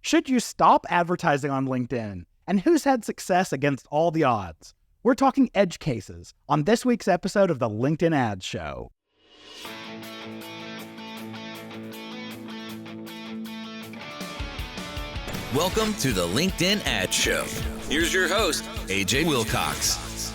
Should you stop advertising on LinkedIn? And who's had success against all the odds? We're talking edge cases on this week's episode of the LinkedIn Ads Show. Welcome to the LinkedIn Ads Show. Here's your host, AJ Wilcox.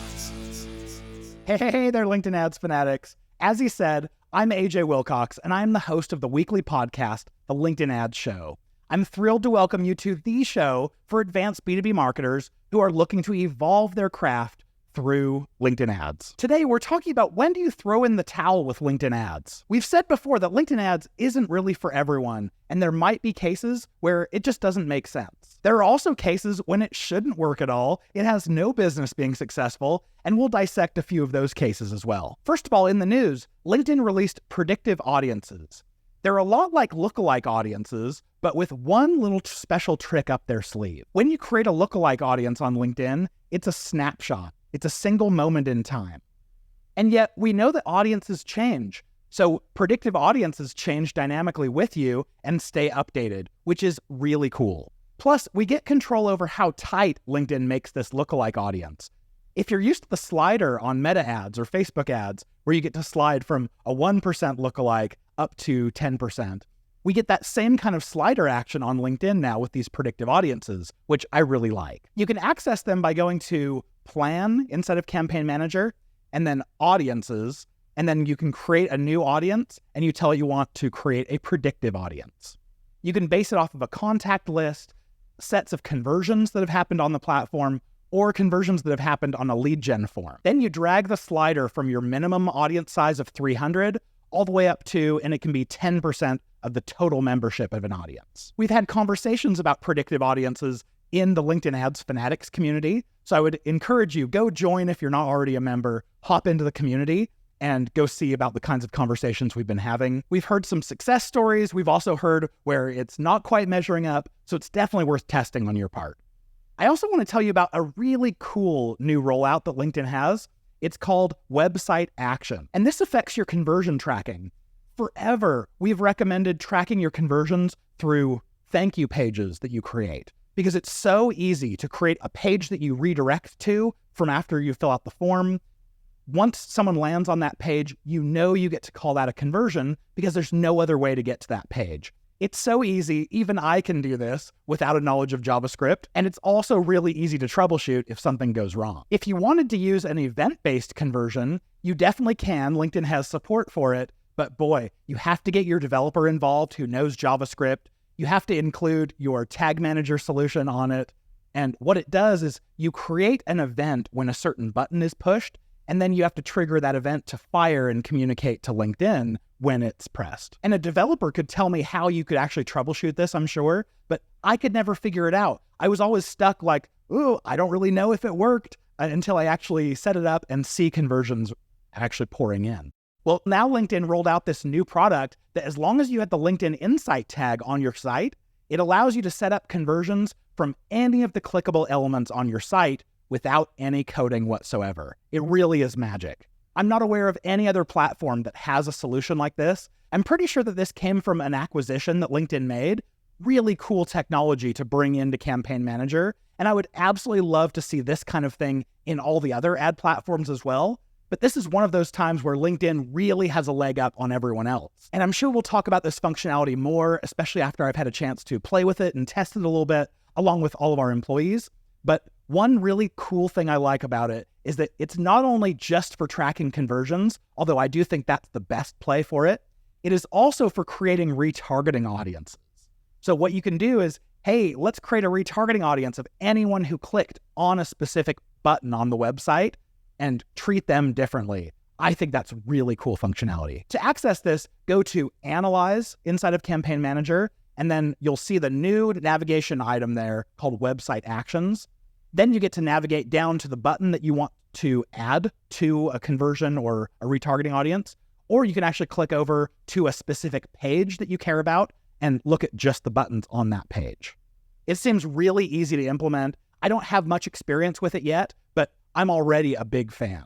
Hey there, LinkedIn Ads fanatics. As he said, I'm AJ Wilcox, and I'm the host of the weekly podcast, the LinkedIn Ads Show. I'm thrilled to welcome you to the show for advanced B2B marketers who are looking to evolve their craft through LinkedIn ads. Today, we're talking about when do you throw in the towel with LinkedIn ads? We've said before that LinkedIn ads isn't really for everyone, and there might be cases where it just doesn't make sense. There are also cases when it shouldn't work at all, it has no business being successful, and we'll dissect a few of those cases as well. First of all, in the news, LinkedIn released predictive audiences. They're a lot like lookalike audiences, but with one little special trick up their sleeve. When you create a lookalike audience on LinkedIn, it's a snapshot. It's a single moment in time. And yet we know that audiences change. So predictive audiences change dynamically with you and stay updated, which is really cool. Plus, we get control over how tight LinkedIn makes this lookalike audience. If you're used to the slider on Meta ads or Facebook ads, where you get to slide from a 1% lookalike up to 10%, we get that same kind of slider action on LinkedIn now with these predictive audiences, which I really like. You can access them by going to Plan inside of Campaign Manager, and then Audiences, and then you can create a new audience, and you tell it you want to create a predictive audience. You can base it off of a contact list, sets of conversions that have happened on the platform, or conversions that have happened on a lead gen form. Then you drag the slider from your minimum audience size of 300 all the way up to, and it can be 10% of the total membership of an audience. We've had conversations about predictive audiences in the LinkedIn Ads Fanatics community. So I would encourage you, go join if you're not already a member, hop into the community and go see about the kinds of conversations we've been having. We've heard some success stories. We've also heard where it's not quite measuring up. So it's definitely worth testing on your part. I also want to tell you about a really cool new rollout that LinkedIn has. It's called Website Action. And this affects your conversion tracking. Forever, we've recommended tracking your conversions through thank you pages that you create, because it's so easy to create a page that you redirect to from after you fill out the form. Once someone lands on that page, you know you get to call that a conversion because there's no other way to get to that page. It's so easy, even I can do this without a knowledge of JavaScript, and it's also really easy to troubleshoot if something goes wrong. If you wanted to use an event-based conversion, you definitely can. LinkedIn has support for it, but boy, you have to get your developer involved who knows JavaScript. You have to include your tag manager solution on it. And what it does is you create an event when a certain button is pushed, and then you have to trigger that event to fire and communicate to LinkedIn when it's pressed. And a developer could tell me how you could actually troubleshoot this, I'm sure, but I could never figure it out. I was always stuck like, ooh, I don't really know if it worked until I actually set it up and see conversions actually pouring in. Well, now LinkedIn rolled out this new product that as long as you had the LinkedIn Insight tag on your site, it allows you to set up conversions from any of the clickable elements on your site without any coding whatsoever. It really is magic. I'm not aware of any other platform that has a solution like this. I'm pretty sure that this came from an acquisition that LinkedIn made. Really cool technology to bring into Campaign Manager. And I would absolutely love to see this kind of thing in all the other ad platforms as well. But this is one of those times where LinkedIn really has a leg up on everyone else. And I'm sure we'll talk about this functionality more, especially after I've had a chance to play with it and test it a little bit, along with all of our employees. But one really cool thing I like about it is that it's not only just for tracking conversions, although I do think that's the best play for it, it is also for creating retargeting audiences. So what you can do is, hey, let's create a retargeting audience of anyone who clicked on a specific button on the website and treat them differently. I think that's really cool functionality. To access this, go to Analyze inside of Campaign Manager, and then you'll see the new navigation item there called Website Actions. Then you get to navigate down to the button that you want to add to a conversion or a retargeting audience, or you can actually click over to a specific page that you care about and look at just the buttons on that page. It seems really easy to implement. I don't have much experience with it yet, but I'm already a big fan.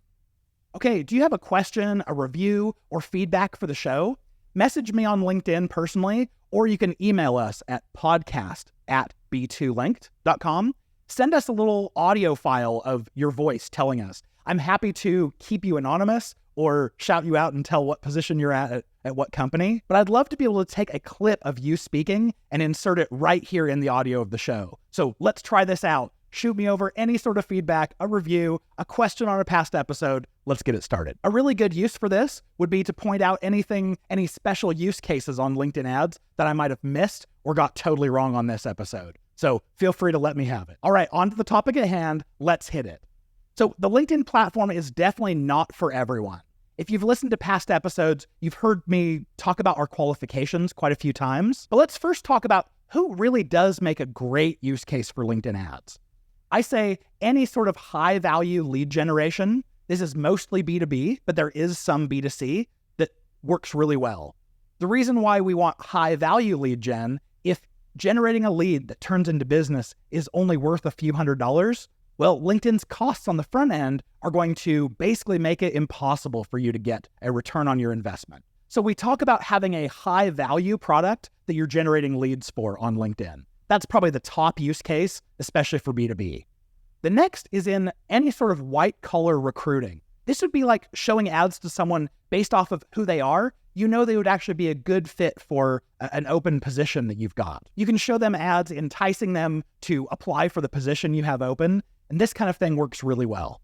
Okay, do you have a question, a review, or feedback for the show? Message me on LinkedIn personally, or you can email us at podcast at b2linked.com. Send us a little audio file of your voice telling us. I'm happy to keep you anonymous or shout you out and tell what position you're at what company. But I'd love to be able to take a clip of you speaking and insert it right here in the audio of the show. So let's try this out. Shoot me over any sort of feedback, a review, a question on a past episode. Let's get it started. A really good use for this would be to point out any special use cases on LinkedIn ads that I might have missed or got totally wrong on this episode. So feel free to let me have it. All right, on to the topic at hand. Let's hit it. So the LinkedIn platform is definitely not for everyone. If you've listened to past episodes, you've heard me talk about our qualifications quite a few times. But let's first talk about who really does make a great use case for LinkedIn ads. I say any sort of high-value lead generation. This is mostly B2B, but there is some B2C that works really well. The reason why we want high-value lead gen, if generating a lead that turns into business is only worth a few $100s, well, LinkedIn's costs on the front end are going to basically make it impossible for you to get a return on your investment. So we talk about having a high-value product that you're generating leads for on LinkedIn. That's probably the top use case, especially for B2B. The next is in any sort of white-collar recruiting. This would be like showing ads to someone based off of who they are. You know they would actually be a good fit for an open position that you've got. You can show them ads enticing them to apply for the position you have open, and this kind of thing works really well.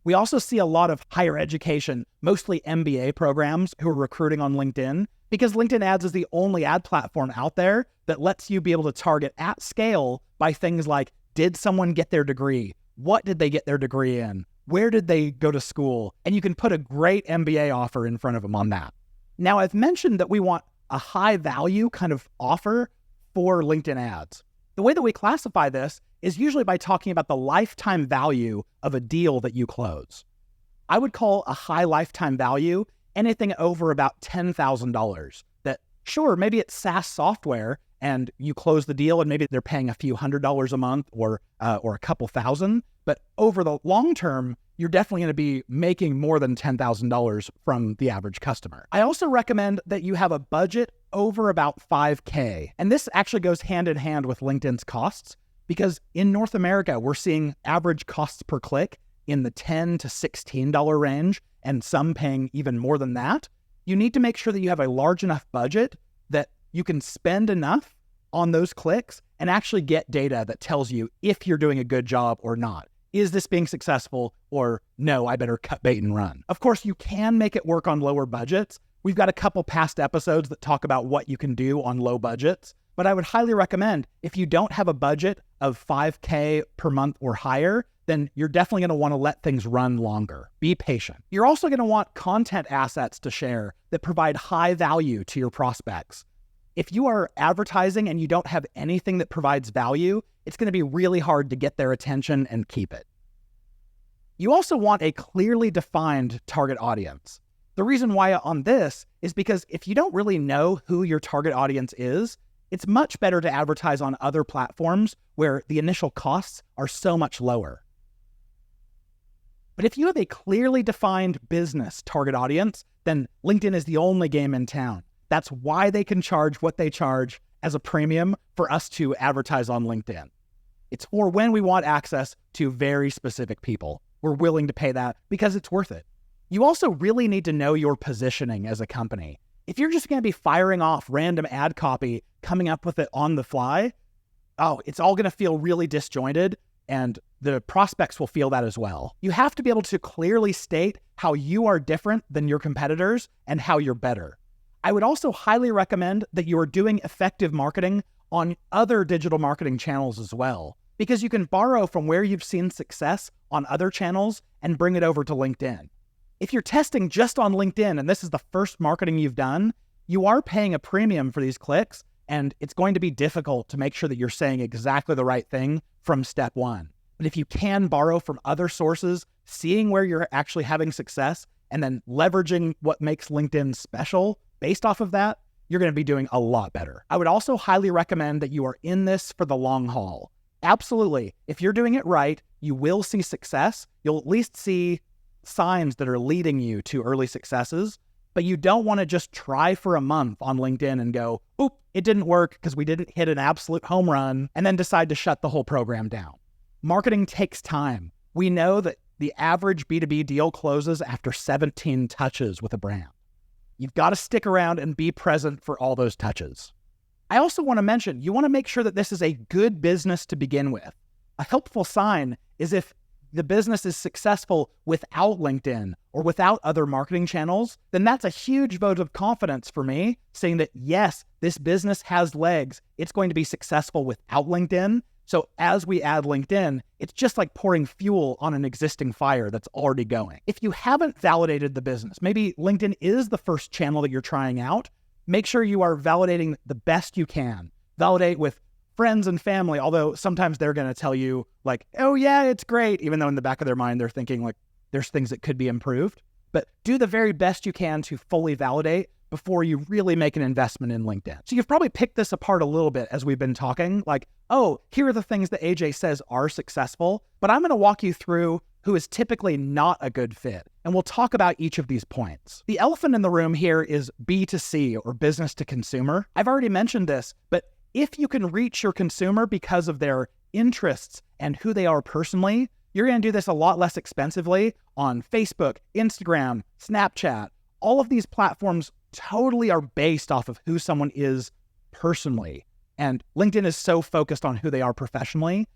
We also see a lot of higher education, mostly MBA programs who are recruiting on LinkedIn, because LinkedIn ads is the only ad platform out there that lets you be able to target at scale by things like, did someone get their degree? What did they get their degree in? Where did they go to school? And you can put a great MBA offer in front of them on that. Now, I've mentioned that we want a high value kind of offer for LinkedIn ads. The way that we classify this is usually by talking about the lifetime value of a deal that you close. I would call a high lifetime value anything over about $10,000. That, sure, maybe it's SaaS software and you close the deal and maybe they're paying a few $100s a month or a couple thousand, but over the long term, you're definitely going to be making more than $10,000 from the average customer. I also recommend that you have a budget over about $5K. And this actually goes hand in hand with LinkedIn's costs, because in North America, we're seeing average costs per click in the $10 to $16 range, and some paying even more than that. You need to make sure that you have a large enough budget that you can spend enough on those clicks and actually get data that tells you if you're doing a good job or not. Is this being successful, or no, I better cut bait and run? Of course, you can make it work on lower budgets. We've got a couple past episodes that talk about what you can do on low budgets, but I would highly recommend if you don't have a budget of $5K per month or higher, then you're definitely going to want to let things run longer. Be patient. You're also going to want content assets to share that provide high value to your prospects. If you are advertising and you don't have anything that provides value, it's going to be really hard to get their attention and keep it. You also want a clearly defined target audience. The reason why on this is because if you don't really know who your target audience is, it's much better to advertise on other platforms where the initial costs are so much lower. But if you have a clearly defined business target audience, then LinkedIn is the only game in town. That's why they can charge what they charge as a premium for us to advertise on LinkedIn. It's for when we want access to very specific people. We're willing to pay that because it's worth it. You also really need to know your positioning as a company. If you're just going to be firing off random ad copy, coming up with it on the fly, it's all going to feel really disjointed, and the prospects will feel that as well. You have to be able to clearly state how you are different than your competitors and how you're better. I would also highly recommend that you are doing effective marketing on other digital marketing channels as well, because you can borrow from where you've seen success on other channels and bring it over to LinkedIn. If you're testing just on LinkedIn and this is the first marketing you've done, you are paying a premium for these clicks, and it's going to be difficult to make sure that you're saying exactly the right thing from step one. But if you can borrow from other sources, seeing where you're actually having success, and then leveraging what makes LinkedIn special based off of that, you're going to be doing a lot better. I would also highly recommend that you are in this for the long haul. Absolutely. If you're doing it right, you will see success. You'll at least see signs that are leading you to early successes. but you don't want to just try for a month on LinkedIn and go, oop, it didn't work because we didn't hit an absolute home run, and then decide to shut the whole program down. Marketing takes time. We know that the average B2B deal closes after 17 touches with a brand. You've got to stick around and be present for all those touches. I also want to mention, you want to make sure that this is a good business to begin with. A helpful sign is if the business is successful without LinkedIn or without other marketing channels, then that's a huge vote of confidence for me, saying that yes, this business has legs. It's going to be successful without LinkedIn. So as we add LinkedIn, it's just like pouring fuel on an existing fire that's already going. If you haven't validated the business, maybe LinkedIn is the first channel that you're trying out, make sure you are validating the best you can. Validate with friends and family, although sometimes they're going to tell you like, oh yeah, it's great, even though in the back of their mind, they're thinking like there's things that could be improved. But do the very best you can to fully validate before you really make an investment in LinkedIn. So you've probably picked this apart a little bit as we've been talking, like, oh, here are the things that AJ says are successful, but I'm going to walk you through who is typically not a good fit. And we'll talk about each of these points. The elephant in the room here is B2C, or business to consumer. I've already mentioned this, but if you can reach your consumer because of their interests and who they are personally, you're going to do this a lot less expensively on Facebook, Instagram, Snapchat. All of these platforms totally are based off of who someone is personally. And LinkedIn is so focused on who they are professionally.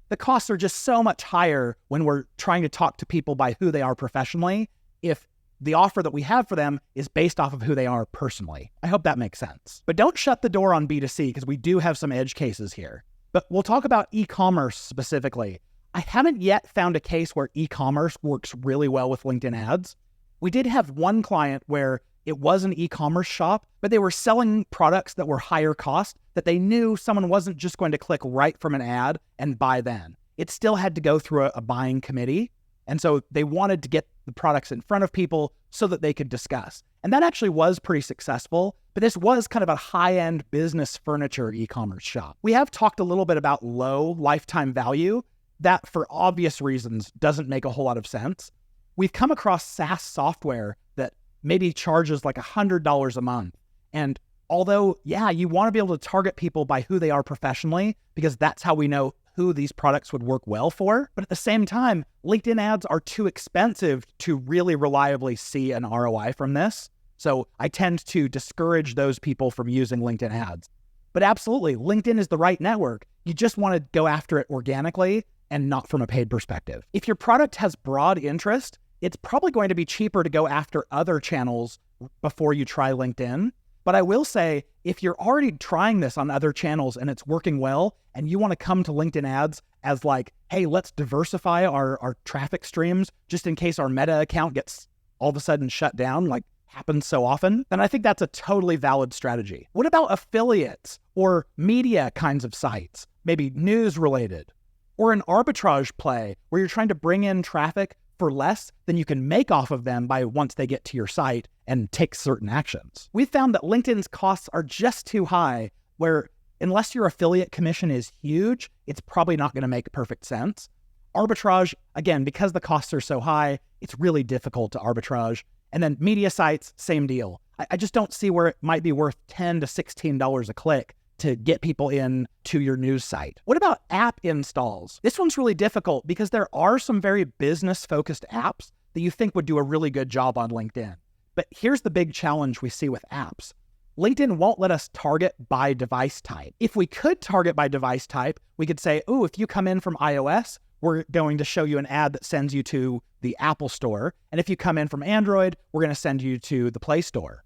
The costs are just so much higher when we're trying to talk to people by who they are professionally if the offer that we have for them is based off of who they are personally. I hope that makes sense. But don't shut the door on B2C because we do have some edge cases here. But we'll talk about e-commerce specifically. I haven't yet found a case where e-commerce works really well with LinkedIn ads. We did have one client where it was an e-commerce shop, but they were selling products that were higher cost that they knew someone wasn't just going to click right from an ad and buy then. It still had to go through a buying committee. And so they wanted to get the products in front of people so that they could discuss. And that actually was pretty successful, but this was kind of a high-end business furniture e-commerce shop. We have talked a little bit about low lifetime value. That, for obvious reasons, doesn't make a whole lot of sense. We've come across SaaS software that maybe charges like $100 a month. And although, yeah, you want to be able to target people by who they are professionally, because that's how we know who these products would work well for. But at the same time, LinkedIn ads are too expensive to really reliably see an ROI from this. So I tend to discourage those people from using LinkedIn ads. But absolutely, LinkedIn is the right network. You just want to go after it organically and not from a paid perspective. If your product has broad interest, it's probably going to be cheaper to go after other channels before you try LinkedIn. But I will say, if you're already trying this on other channels and it's working well, and you want to come to LinkedIn ads as like, hey, let's diversify our traffic streams just in case our Meta account gets all of a sudden shut down, like happens so often, then I think that's a totally valid strategy. What about affiliates or media kinds of sites, maybe news related, or an arbitrage play where you're trying to bring in traffic for less than you can make off of them by once they get to your site and take certain actions? We've found that LinkedIn's costs are just too high, where unless your affiliate commission is huge, it's probably not going to make perfect sense. Arbitrage, again, because the costs are so high, it's really difficult to arbitrage. And then media sites, same deal. I just don't see where it might be worth $10 to $16 a click to get people in to your news site. What about app installs? This one's really difficult because there are some very business-focused apps that you think would do a really good job on LinkedIn. But here's the big challenge we see with apps. LinkedIn won't let us target by device type. If we could target by device type, we could say, oh, if you come in from iOS, we're going to show you an ad that sends you to the Apple Store. And if you come in from Android, we're going to send you to the Play Store.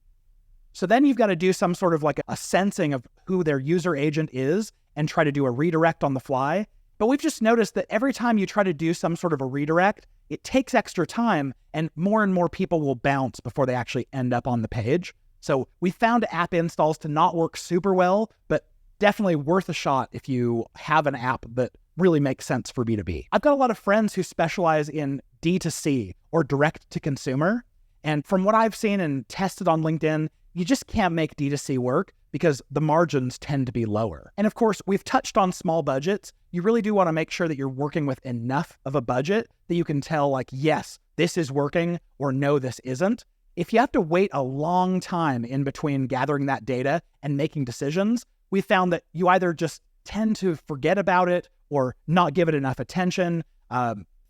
So then you've got to do some sort of like a sensing of who their user agent is and try to do a redirect on the fly. But we've just noticed that every time you try to do some sort of a redirect, it takes extra time and more people will bounce before they actually end up on the page. So we found app installs to not work super well, but definitely worth a shot if you have an app that really makes sense for B2B. I've got a lot of friends who specialize in D2C or direct to consumer. And from what I've seen and tested on LinkedIn, you just can't make D2C work because the margins tend to be lower. And of course, we've touched on small budgets. You really do want to make sure that you're working with enough of a budget that you can tell like, yes, this is working, or no, this isn't. if you have to wait a long time in between gathering that data and making decisions, we found that you either just tend to forget about it or not give it enough attention.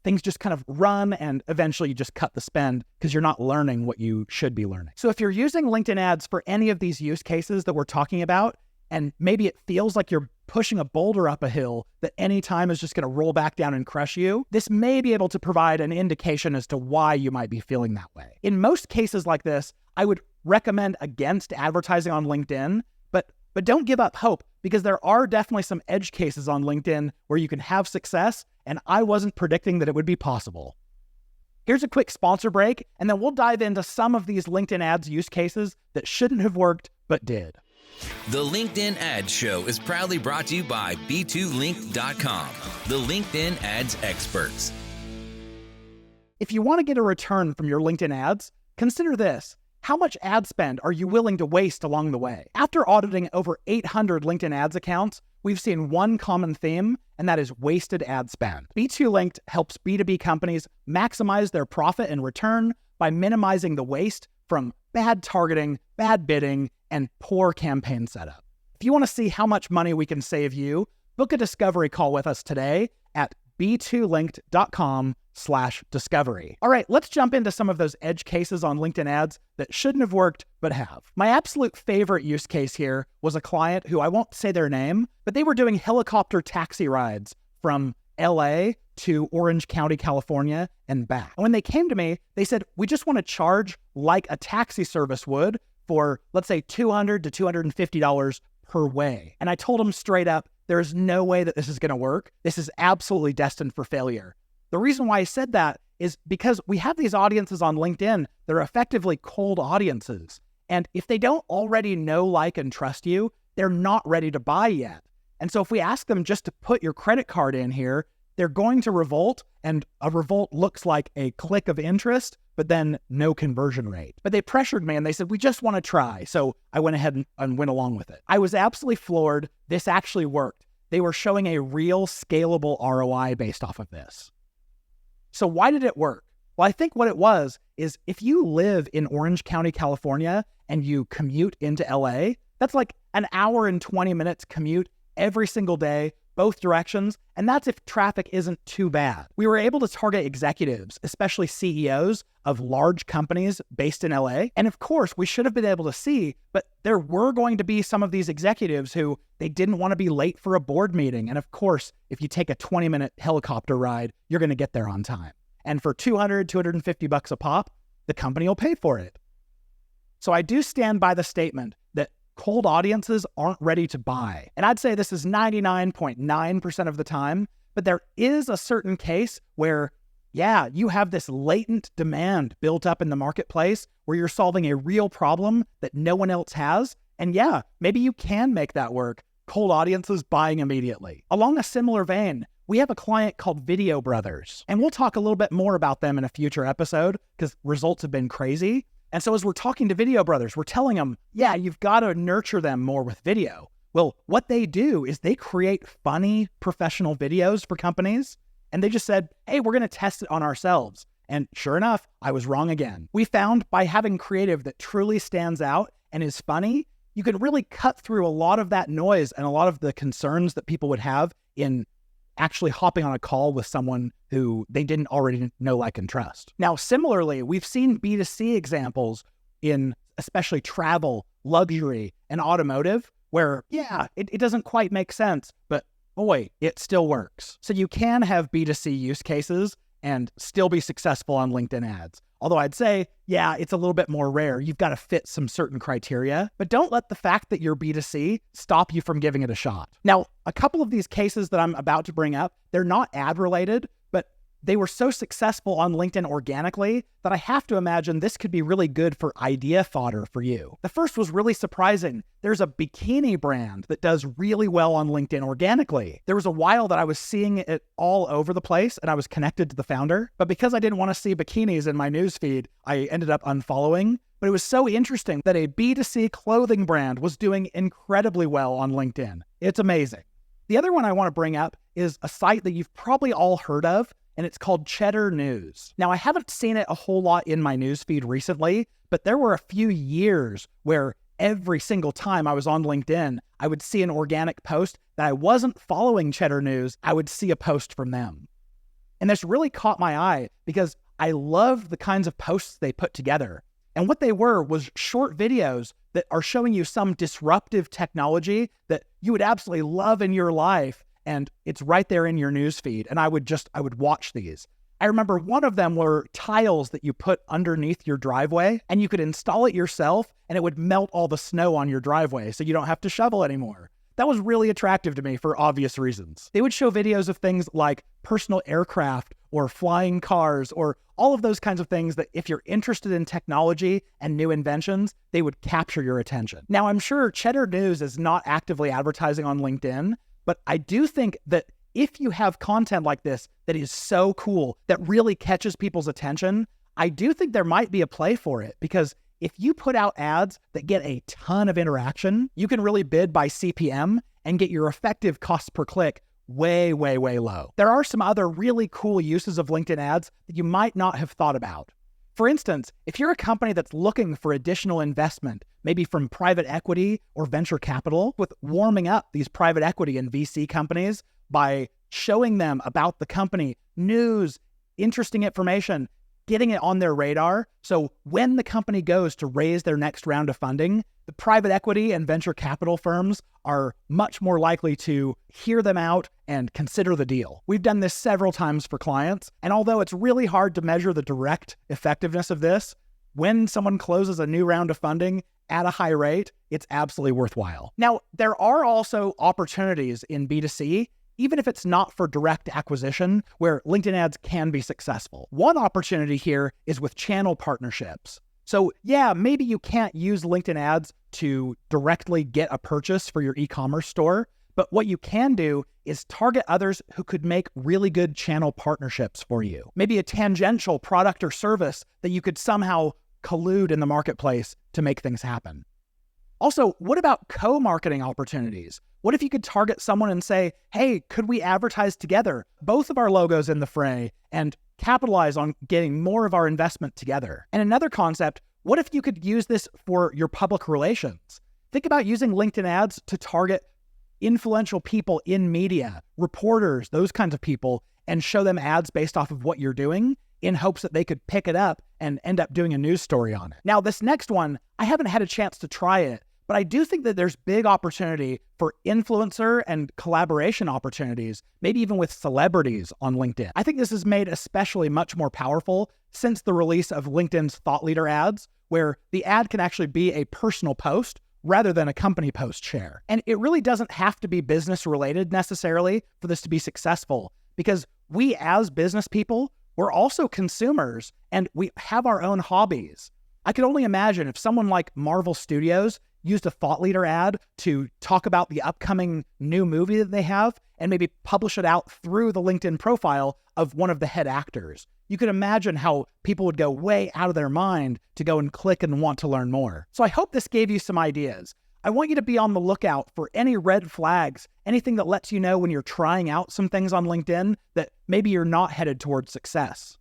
Things just kind of run, and eventually you just cut the spend because you're not learning what you should be learning. So if you're using LinkedIn ads for any of these use cases that we're talking about, and maybe it feels like you're pushing a boulder up a hill that any time is just going to roll back down and crush you, this may be able to provide an indication as to why you might be feeling that way. In most cases like this, I would recommend against advertising on LinkedIn, but don't give up hope, because there are definitely some edge cases on LinkedIn where you can have success, and I wasn't predicting that it would be possible. Here's a quick sponsor break, and then we'll dive into some of these LinkedIn ads use cases that shouldn't have worked, but did. The LinkedIn Ads Show is proudly brought to you by B2Link.com, the LinkedIn ads experts. If you want to get a return from your LinkedIn ads, consider this. How much ad spend are you willing to waste along the way? After auditing over 800 LinkedIn ads accounts, we've seen one common theme, and that is wasted ad spend. B2Linked helps B2B companies maximize their profit and return by minimizing the waste from bad targeting, bad bidding, and poor campaign setup. If you want to see how much money we can save you, book a discovery call with us today at b2linked.com/discovery. All right, let's jump into some of those edge cases on LinkedIn ads that shouldn't have worked, but have. My absolute favorite use case here was a client who, I won't say their name, but they were doing helicopter taxi rides from LA to Orange County, California, and back. And when they came to me, they said, we just want to charge like a taxi service would for, let's say, $200 to $250 per way. And I told them straight up, there's no way that this is going to work. This is absolutely destined for failure. The reason why I said that is because we have these audiences on LinkedIn that are effectively cold audiences. And if they don't already know, like, and trust you, they're not ready to buy yet. And so if we ask them just to put your credit card in here, they're going to revolt, and a revolt looks like a click of interest, but then no conversion rate. But they pressured me and they said, we just want to try. So I went ahead and went along with it. I was absolutely floored. This actually worked. They were showing a real scalable ROI based off of this. So why did it work? Well, I think what it was is if you live in Orange County, California, and you commute into LA, that's like an hour and 20 minutes commute every single day, both directions, and that's if traffic isn't too bad. We were able to target executives, especially CEOs of large companies based in LA. And of course, we should have been able to see, but there were going to be some of these executives who they didn't want to be late for a board meeting. And of course, if you take a 20-minute helicopter ride, you're going to get there on time. And for $200, $250 a pop, the company will pay for it. So I do stand by the statement that cold audiences aren't ready to buy. And I'd say this is 99.9% of the time, but there is a certain case where, yeah, you have this latent demand built up in the marketplace where you're solving a real problem that no one else has. And yeah, maybe you can make that work. Cold audiences buying immediately. Along a similar vein, we have a client called Video Brothers, and we'll talk a little bit more about them in a future episode because results have been crazy. And so as we're talking to Video Brothers, we're telling them, yeah, you've got to nurture them more with video. Well, what they do is they create funny professional videos for companies. And they just said, hey, we're going to test it on ourselves. And sure enough, I was wrong again. We found by having creative that truly stands out and is funny, you can really cut through a lot of that noise and a lot of the concerns that people would have in actually hopping on a call with someone who they didn't already know, like, and trust. Now, similarly, we've seen B2C examples in especially travel, luxury, and automotive where, yeah, it doesn't quite make sense, but boy, it still works. So you can have B2C use cases and still be successful on LinkedIn ads. Although I'd say, yeah, it's a little bit more rare. You've got to fit some certain criteria, but don't let the fact that you're B2C stop you from giving it a shot. Now, a couple of these cases that I'm about to bring up, they're not ad related, but they were so successful on LinkedIn organically that I have to imagine this could be really good for idea fodder for you. The first was really surprising. There's a bikini brand that does really well on LinkedIn organically. There was a while that I was seeing it all over the place and I was connected to the founder, but because I didn't want to see bikinis in my newsfeed, I ended up unfollowing. But it was so interesting that a B2C clothing brand was doing incredibly well on LinkedIn. It's amazing. The other one I want to bring up is a site that you've probably all heard of, and it's called Cheddar News. Now, I haven't seen it a whole lot in my newsfeed recently, but there were a few years where every single time I was on LinkedIn, I would see an organic post that I wasn't following Cheddar News. I would see a post from them. And this really caught my eye because I loved the kinds of posts they put together. And what they were was short videos that are showing you some disruptive technology that you would absolutely love in your life. And it's right there in your newsfeed. And I would watch these. I remember one of them were tiles that you put underneath your driveway, and you could install it yourself and it would melt all the snow on your driveway so you don't have to shovel anymore. That was really attractive to me for obvious reasons. They would show videos of things like personal aircraft or flying cars or all of those kinds of things that if you're interested in technology and new inventions, they would capture your attention. Now, I'm sure Cheddar News is not actively advertising on LinkedIn, but I do think that if you have content like this that is so cool, that really catches people's attention, I do think there might be a play for it, because if you put out ads that get a ton of interaction, you can really bid by CPM and get your effective cost per click way, way, way low. There are some other really cool uses of LinkedIn ads that you might not have thought about. For instance, if you're a company that's looking for additional investment, maybe from private equity or venture capital, with warming up these private equity and VC companies by showing them about the company, news, interesting information, getting it on their radar. So when the company goes to raise their next round of funding, the private equity and venture capital firms are much more likely to hear them out and consider the deal. We've done this several times for clients, and although it's really hard to measure the direct effectiveness of this, when someone closes a new round of funding at a high rate, it's absolutely worthwhile. Now, there are also opportunities in B2C, even if it's not for direct acquisition, where LinkedIn ads can be successful. One opportunity here is with channel partnerships. So yeah, maybe you can't use LinkedIn ads to directly get a purchase for your e-commerce store, but what you can do is target others who could make really good channel partnerships for you. Maybe a tangential product or service that you could somehow collude in the marketplace to make things happen. Also, what about co-marketing opportunities? What if you could target someone and say, hey, could we advertise together, both of our logos in the fray, and capitalize on getting more of our investment together? And another concept, what if you could use this for your public relations? Think about using LinkedIn ads to target influential people in media, reporters, those kinds of people, and show them ads based off of what you're doing in hopes that they could pick it up and end up doing a news story on it. Now, this next one, I haven't had a chance to try it, but I do think that there's big opportunity for influencer and collaboration opportunities, maybe even with celebrities on LinkedIn. I think this is made especially much more powerful since the release of LinkedIn's Thought Leader ads, where the ad can actually be a personal post rather than a company post share. And it really doesn't have to be business related necessarily for this to be successful, because we as business people, we're also consumers and we have our own hobbies. I could only imagine if someone like Marvel Studios used a Thought Leader ad to talk about the upcoming new movie that they have and maybe publish it out through the LinkedIn profile of one of the head actors. You could imagine how people would go way out of their mind to go and click and want to learn more. So I hope this gave you some ideas. I want you to be on the lookout for any red flags, anything that lets you know when you're trying out some things on LinkedIn that maybe you're not headed towards success.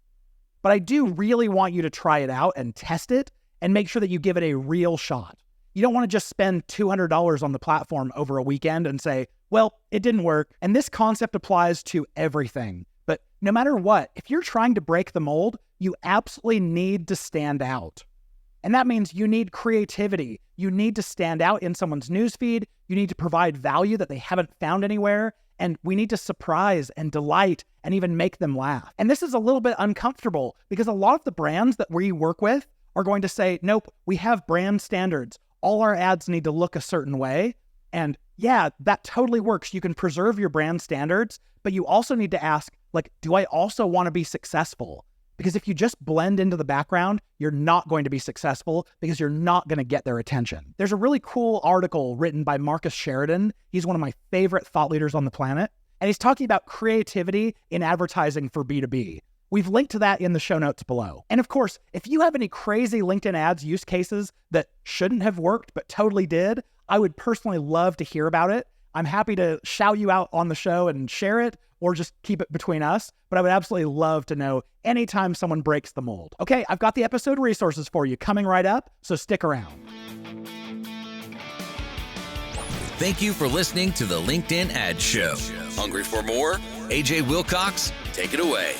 But I do really want you to try it out and test it and make sure that you give it a real shot. You don't want to just spend $200 on the platform over a weekend and say, well, it didn't work. And this concept applies to everything. But no matter what, if you're trying to break the mold, you absolutely need to stand out. And that means you need creativity. You need to stand out in someone's newsfeed. You need to provide value that they haven't found anywhere. And we need to surprise and delight and even make them laugh. And this is a little bit uncomfortable because a lot of the brands that we work with are going to say, nope, we have brand standards. All our ads need to look a certain way. And yeah, that totally works. You can preserve your brand standards, but you also need to ask, like, do I also want to be successful? Because if you just blend into the background, you're not going to be successful because you're not going to get their attention. There's a really cool article written by Marcus Sheridan. He's one of my favorite thought leaders on the planet. And he's talking about creativity in advertising for B2B. We've linked to that in the show notes below. And of course, if you have any crazy LinkedIn ads use cases that shouldn't have worked but totally did, I would personally love to hear about it. I'm happy to shout you out on the show and share it, or just keep it between us. But I would absolutely love to know anytime someone breaks the mold. Okay, I've got the episode resources for you coming right up, so stick around. Thank you for listening to the LinkedIn Ads Show. Hungry for more? AJ Wilcox, take it away.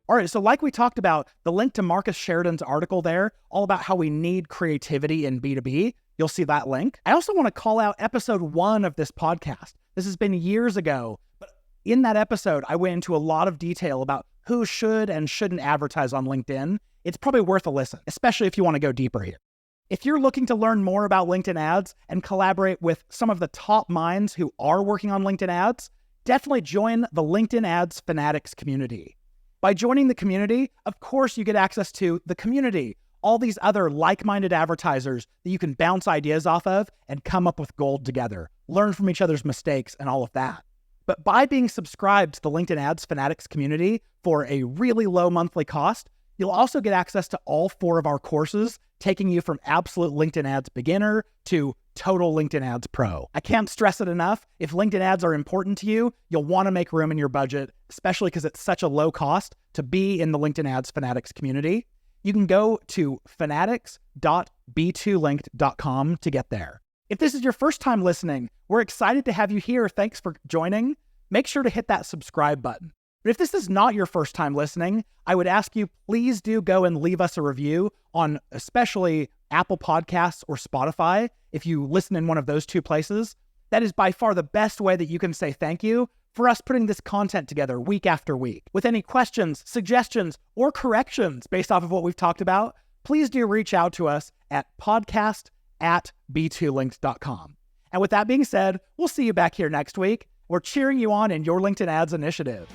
All right, so like we talked about, the link to Marcus Sheridan's article there, all about how we need creativity in B2B, you'll see that link. I also want to call out episode 1 of this podcast. This has been years ago, but in that episode, I went into a lot of detail about who should and shouldn't advertise on LinkedIn. It's probably worth a listen, especially if you want to go deeper here. If you're looking to learn more about LinkedIn ads and collaborate with some of the top minds who are working on LinkedIn ads, definitely join the LinkedIn Ads Fanatics community. By joining the community, of course, you get access to the community, all these other like-minded advertisers that you can bounce ideas off of and come up with gold together, learn from each other's mistakes and all of that. But by being subscribed to the LinkedIn Ads Fanatics community for a really low monthly cost, you'll also get access to all 4 of our courses, taking you from absolute LinkedIn Ads beginner to total LinkedIn Ads pro. I can't stress it enough. If LinkedIn ads are important to you, you'll want to make room in your budget, especially because it's such a low cost to be in the LinkedIn Ads Fanatics community. You can go to fanatics.b2linked.com to get there. If this is your first time listening, we're excited to have you here. Thanks for joining. Make sure to hit that subscribe button. But if this is not your first time listening, I would ask you, please do go and leave us a review on especially Apple Podcasts or Spotify. If you listen in one of those 2 places, that is by far the best way that you can say thank you for us putting this content together week after week. With any questions, suggestions, or corrections based off of what we've talked about, please do reach out to us at podcast@b2linked.com. And with that being said, we'll see you back here next week. We're cheering you on in your LinkedIn ads initiative.